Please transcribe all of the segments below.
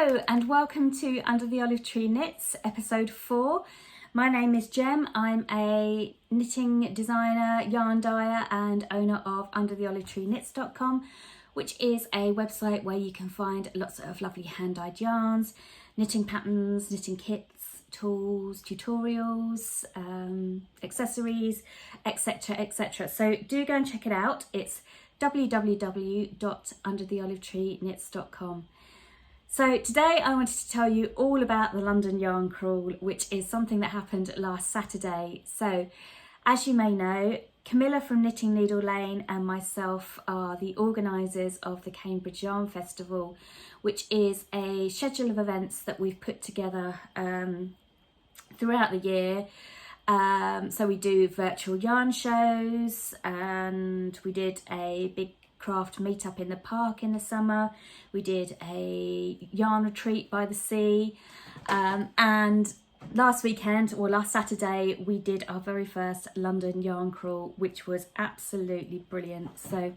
Hello and welcome to Under the Olive Tree Knits, episode 4. My name is Jem. I'm a knitting designer, yarn dyer and owner of undertheolivetreeknits.com, which is a website where you can find lots of lovely hand-dyed yarns, knitting patterns, knitting kits, tools, tutorials, accessories, etc, etc. So do go and check it out. It's www.undertheolivetreeknits.com. So today I wanted to tell you all about the London Yarn Crawl, which is something that happened last Saturday. So as you may know, Camilla from Knitting Needle Lane and myself are the organisers of the Cambridge Yarn Festival, which is a schedule of events that we've put together throughout the year. So we do virtual yarn shows, and we did a big craft meetup in the park in the summer. We did a yarn retreat by the sea, and last Saturday we did our very first London Yarn Crawl, which was absolutely brilliant. So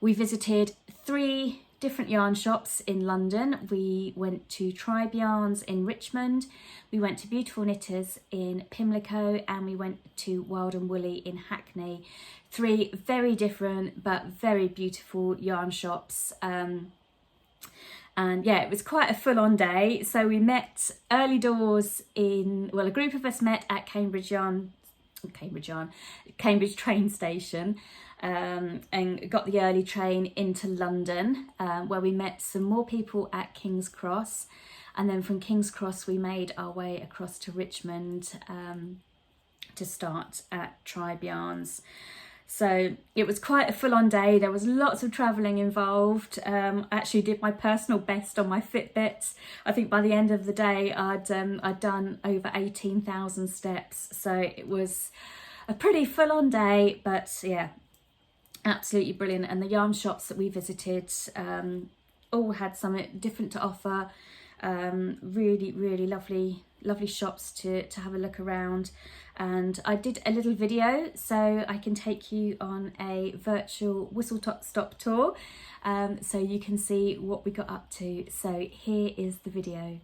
we visited 3 different yarn shops in London. We went to Tribe Yarns in Richmond, we went to Beautiful Knitters in Pimlico, and we went to Wild and Woolly in Hackney. 3 very different but very beautiful yarn shops. And yeah, it was quite a full-on day. So we met early doors a group of us met at Cambridge train station, and got the early train into London, where we met some more people at King's Cross, and then from King's Cross we made our way across to Richmond to start at Tribe Yarns. So it was quite a full-on day. There was lots of travelling involved. I actually did my personal best on my Fitbit. I think by the end of the day I'd done over 18,000 steps. So it was a pretty full-on day, but yeah, absolutely brilliant. And the yarn shops that we visited all had something different to offer. Really lovely shops to have a look around. And I did a little video so I can take you on a virtual whistle-stop tour, so you can see what we got up to. So here is the video.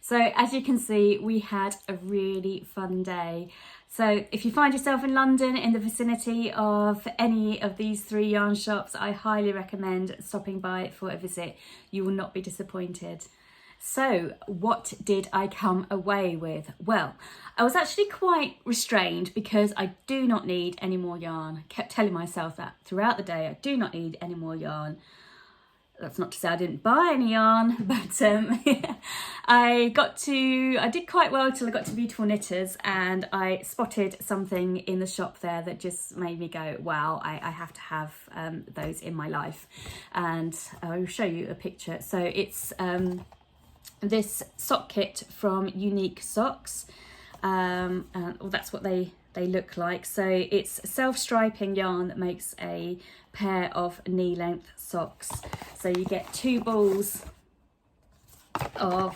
So as you can see, we had a really fun day. So if you find yourself in London in the vicinity of any of these 3 yarn shops, I highly recommend stopping by for a visit. You will not be disappointed. So what did I come away with? Well, I was actually quite restrained because I do not need any more yarn. I kept telling myself that throughout the day, I do not need any more yarn. That's not to say I didn't buy any yarn, but I did quite well till I got to Beautiful Knitters, and I spotted something in the shop there that just made me go, wow, I have to have those in my life. And I'll show you a picture. So it's this sock kit from Unique Socks, and that's what they look like. So it's self-striping yarn that makes a pair of knee-length socks. So you get 2 balls of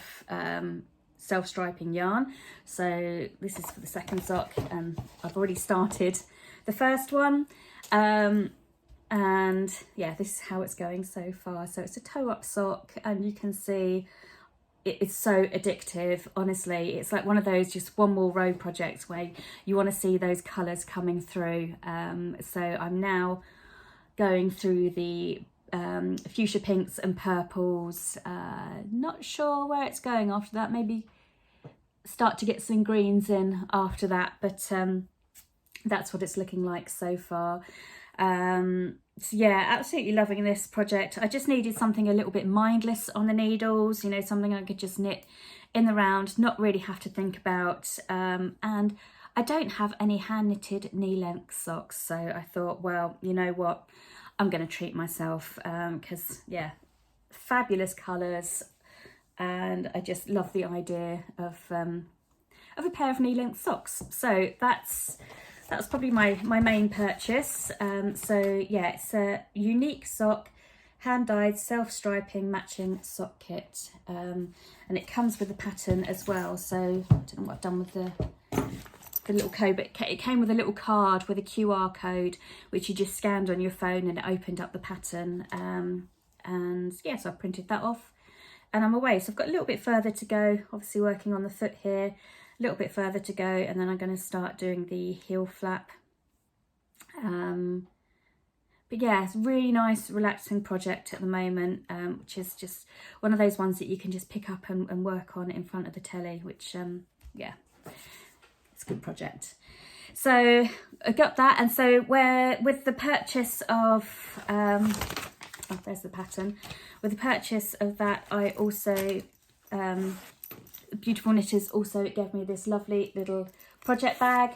self-striping yarn. So this is for the second sock, and I've already started the first one. And yeah, this is how it's going so far. So it's a toe-up sock, and you can see it's so addictive. Honestly, it's like one of those just one more row projects where you want to see those colours coming through. So I'm now going through the fuchsia pinks and purples. Not sure where it's going after that. Maybe start to get some greens in after that, but that's what it's looking like so far. So yeah, absolutely loving this project. I just needed something a little bit mindless on the needles, you know, something I could just knit in the round, not really have to think about. And I don't have any hand knitted knee length socks, so I thought, well, you know what, I'm going to treat myself, because yeah, fabulous colours, and I just love the idea of a pair of knee length socks. So that's probably my main purchase. So yeah, it's a Unique Sock hand-dyed self-striping matching sock kit, and it comes with a pattern as well. So I don't know what I've done with the little code, but it came with a little card with a QR code which you just scanned on your phone, and it opened up the pattern. And yeah, so I printed that off and I'm away. So I've got a little bit further to go, obviously working on the foot here, a little bit further to go, and then I'm going to start doing the heel flap. But yeah, it's a really nice relaxing project at the moment, which is just one of those ones that you can just pick up and work on in front of the telly, which yeah, it's a good project. So I got that, and so with the purchase of oh, there's the pattern. With the purchase of that, I also Beautiful Knitters also gave me this lovely little project bag,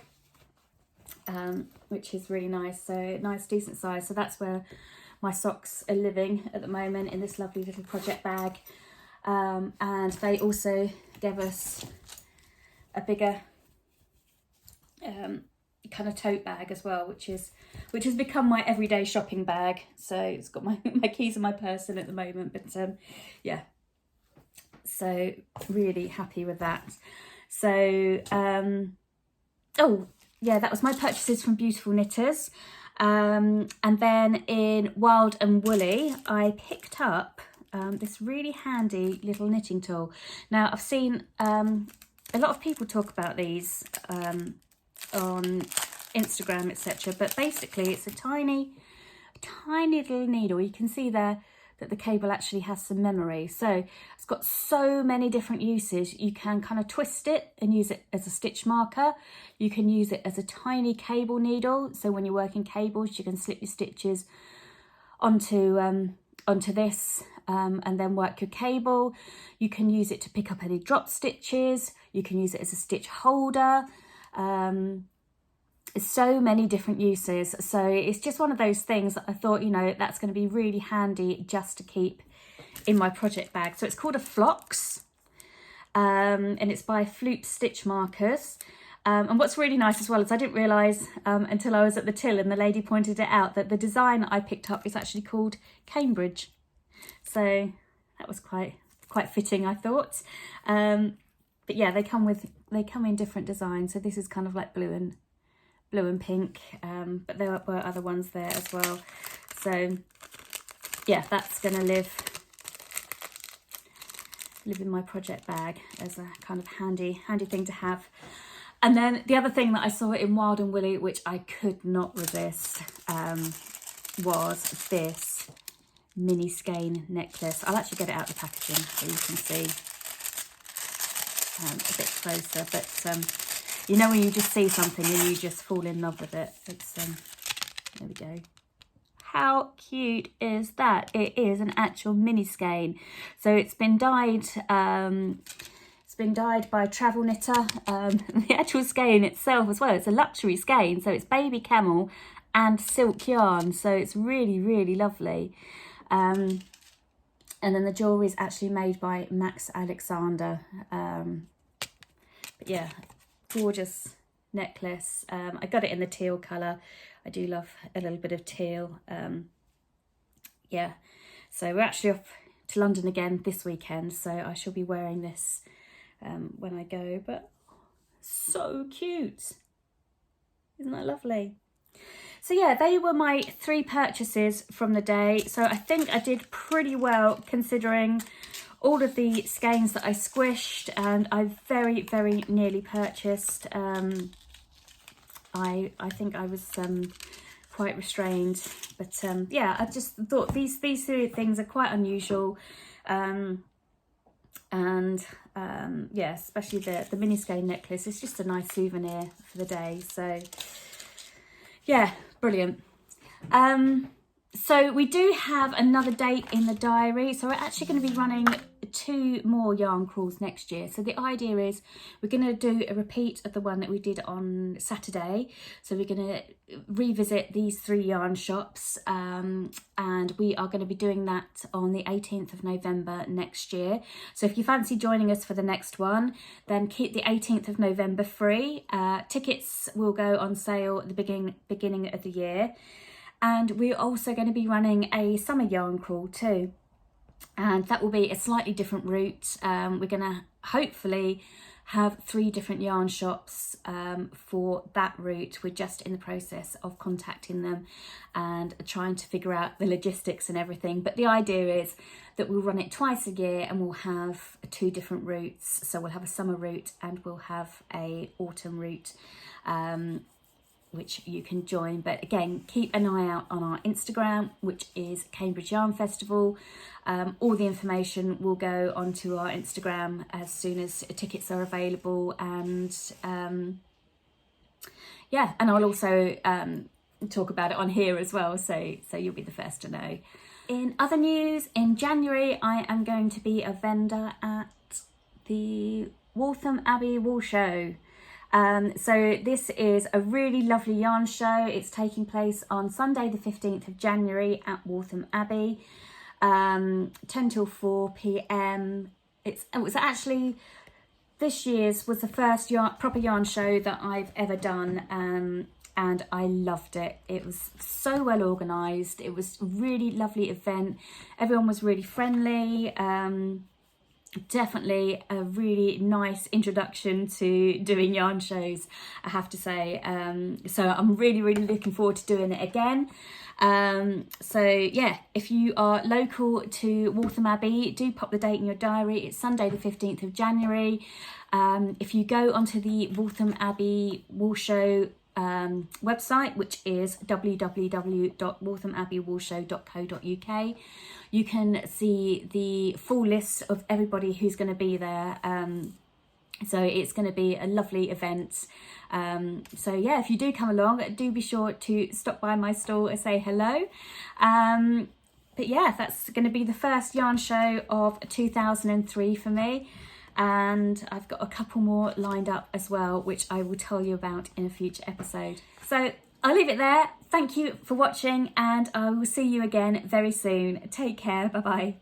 which is really nice. So nice, decent size. So that's where my socks are living at the moment, in this lovely little project bag. And they also gave us a bigger kind of tote bag as well, which has become my everyday shopping bag. So it's got my keys and my purse in at the moment, but yeah, so really happy with that. So oh yeah, that was my purchases from Beautiful Knitters. And then in Wild and Woolly, I picked up this really handy little knitting tool. Now I've seen a lot of people talk about these on Instagram, etc. But basically it's a tiny little needle. You can see there that the cable actually has some memory. So it's got so many different uses. You can kind of twist it and use it as a stitch marker. You can use it as a tiny cable needle. So when you're working cables, you can slip your stitches onto this and then work your cable. You can use it to pick up any drop stitches. You can use it as a stitch holder. So many different uses. So it's just one of those things that I thought, you know, that's going to be really handy just to keep in my project bag. So it's called a Phlox, and it's by Floop Stitch Markers. And what's really nice as well is I didn't realise until I was at the till and the lady pointed it out that the design I picked up is actually called Cambridge. So that was quite fitting, I thought. But yeah, they come in different designs. So this is kind of like blue and pink, but there were other ones there as well. So yeah, that's gonna live live in my project bag as a kind of handy thing to have. And then the other thing that I saw in Wild and Woolly, which I could not resist, was this mini skein necklace. I'll actually get it out of the packaging so you can see a bit closer. But you know when you just see something and you just fall in love with it. It's there we go. How cute is that? It is an actual mini skein. So it's been dyed. It's been dyed by a travel knitter. The actual skein itself as well, it's a luxury skein, so it's baby camel and silk yarn, so it's really, really lovely. And then the jewellery is actually made by Max Alexander. But yeah, gorgeous necklace. I got it in the teal colour. I do love a little bit of teal. Yeah, so we're actually off to London again this weekend, so I shall be wearing this when I go, but so cute. Isn't that lovely? So yeah, they were my 3 purchases from the day. So I think I did pretty well considering all of the skeins that I squished, and I very, very nearly purchased. I think I was quite restrained, but yeah, I just thought these 3 things are quite unusual. Yeah, especially the mini skein necklace. It's just a nice souvenir for the day. So yeah, brilliant. So we do have another date in the diary. So we're actually going to be running 2 more yarn crawls next year. So the idea is we're going to do a repeat of the one that we did on Saturday. So we're going to revisit these 3 yarn shops, and we are going to be doing that on the 18th of November next year. So if you fancy joining us for the next one, then keep the 18th of November free. Tickets will go on sale at the beginning of the year. And we're also going to be running a summer yarn crawl too. And that will be a slightly different route. We're going to hopefully have 3 different yarn shops for that route. We're just in the process of contacting them and trying to figure out the logistics and everything. But the idea is that we'll run it twice a year and we'll have 2 different routes. So we'll have a summer route and we'll have a autumn route, which you can join. But again, keep an eye out on our Instagram, which is Cambridge Yarn Festival. All the information will go onto our Instagram as soon as tickets are available, and yeah, and I'll also talk about it on here as well, so you'll be the first to know. In other news, in January I am going to be a vendor at the Waltham Abbey Wool Show. So this is a really lovely yarn show. It's taking place on Sunday the 15th of January at Waltham Abbey, 10 till 4 p.m. It was actually, this year's was the first proper yarn show that I've ever done, and I loved it. It was so well organised. It was a really lovely event. Everyone was really friendly. Definitely a really nice introduction to doing yarn shows, I have to say. So I'm really looking forward to doing it again. So yeah, if you are local to Waltham Abbey, do pop the date in your diary. It's Sunday the 15th of January. If you go onto the Waltham Abbey Wool Show website, which is www.walthamabbeywoolshow.co.uk, you can see the full list of everybody who's going to be there. So it's going to be a lovely event. So yeah, if you do come along, do be sure to stop by my stall and say hello. But yeah, that's going to be the first yarn show of 2003 for me. And I've got a couple more lined up as well, which I will tell you about in a future episode. So I'll leave it there. Thank you for watching, and I will see you again very soon. Take care. Bye bye.